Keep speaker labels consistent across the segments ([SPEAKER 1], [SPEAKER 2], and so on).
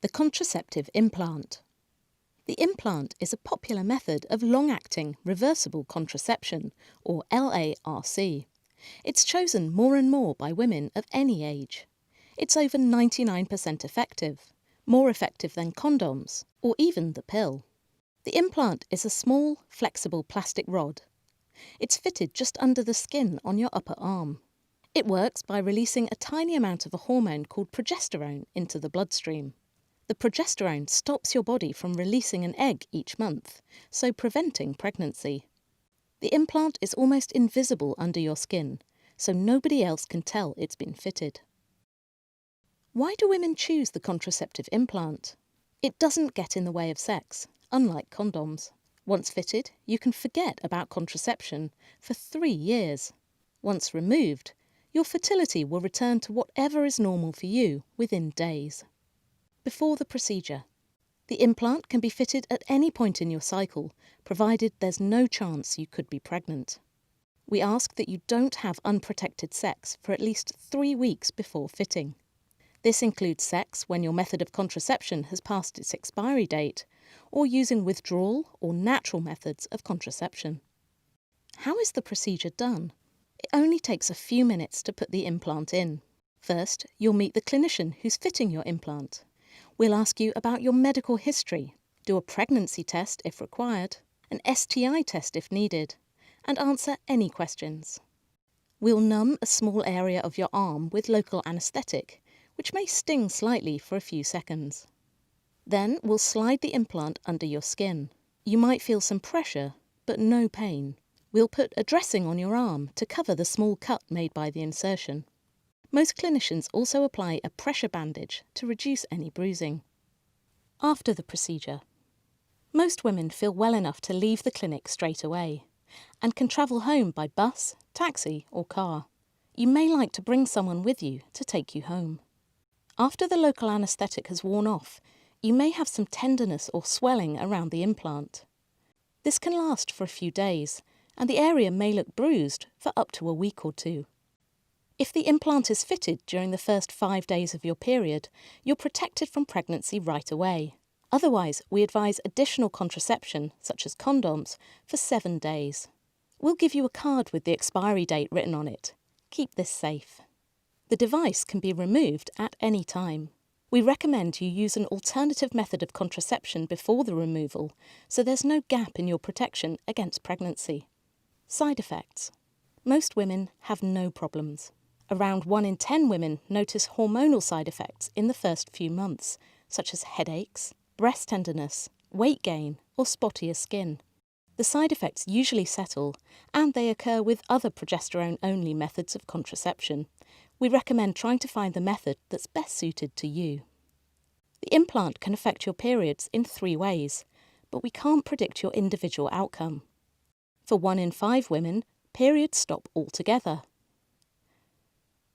[SPEAKER 1] The contraceptive implant. The implant is a popular method of long-acting reversible contraception, or LARC. It's chosen more and more by women of any age. It's over 99% effective, more effective than condoms, or even the pill. The implant is a small, flexible plastic rod. It's fitted just under the skin on your upper arm. It works by releasing a tiny amount of a hormone called progesterone into the bloodstream. The progesterone stops your body from releasing an egg each month, so preventing pregnancy. The implant is almost invisible under your skin, so nobody else can tell it's been fitted. Why do women choose the contraceptive implant? It doesn't get in the way of sex, unlike condoms. Once fitted, you can forget about contraception for 3 years. Once removed, your fertility will return to whatever is normal for you within days. Before the procedure. The implant can be fitted at any point in your cycle, provided there's no chance you could be pregnant. We ask that you don't have unprotected sex for at least 3 weeks before fitting. This includes sex when your method of contraception has passed its expiry date, or using withdrawal or natural methods of contraception. How is the procedure done? It only takes a few minutes to put the implant in. First, you'll meet the clinician who's fitting your implant. We'll ask you about your medical history, do a pregnancy test if required, an STI test if needed, and answer any questions. We'll numb a small area of your arm with local anaesthetic, which may sting slightly for a few seconds. Then we'll slide the implant under your skin. You might feel some pressure, but no pain. We'll put a dressing on your arm to cover the small cut made by the insertion. Most clinicians also apply a pressure bandage to reduce any bruising. After the procedure. Most women feel well enough to leave the clinic straight away and can travel home by bus, taxi or car. You may like to bring someone with you to take you home. After the local anaesthetic has worn off, you may have some tenderness or swelling around the implant. This can last for a few days, and the area may look bruised for up to a week or 2. If the implant is fitted during the first 5 days of your period, you're protected from pregnancy right away. Otherwise, we advise additional contraception, such as condoms, for 7 days. We'll give you a card with the expiry date written on it. Keep this safe. The device can be removed at any time. We recommend you use an alternative method of contraception before the removal, so there's no gap in your protection against pregnancy. Side effects. Most women have no problems. Around 1 in 10 women notice hormonal side effects in the first few months, such as headaches, breast tenderness, weight gain, or spottier skin. The side effects usually settle, and they occur with other progesterone-only methods of contraception. We recommend trying to find the method that's best suited to you. The implant can affect your periods in 3 ways, but we can't predict your individual outcome. For 1 in 5 women, periods stop altogether.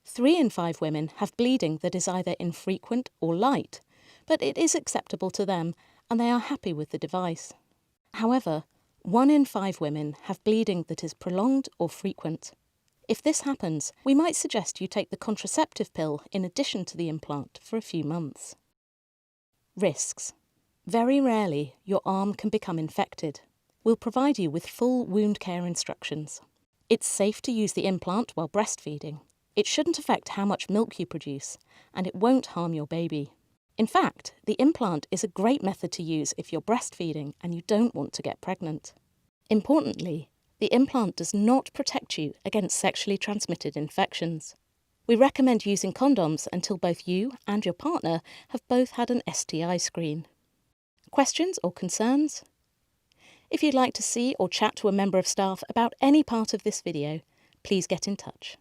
[SPEAKER 1] 3 in 5 women have bleeding that is either infrequent or light, but it is acceptable to them and they are happy with the device. However, 1 in 5 women have bleeding that is prolonged or frequent. If this happens, we might suggest you take the contraceptive pill in addition to the implant for a few months. Risks. Very rarely, your arm can become infected. We'll provide you with full wound care instructions. It's safe to use the implant while breastfeeding. It shouldn't affect how much milk you produce, and it won't harm your baby. In fact, the implant is a great method to use if you're breastfeeding and you don't want to get pregnant. Importantly, the implant does not protect you against sexually transmitted infections. We recommend using condoms until both you and your partner have both had an STI screen. Questions or concerns? If you'd like to see or chat to a member of staff about any part of this video, please get in touch.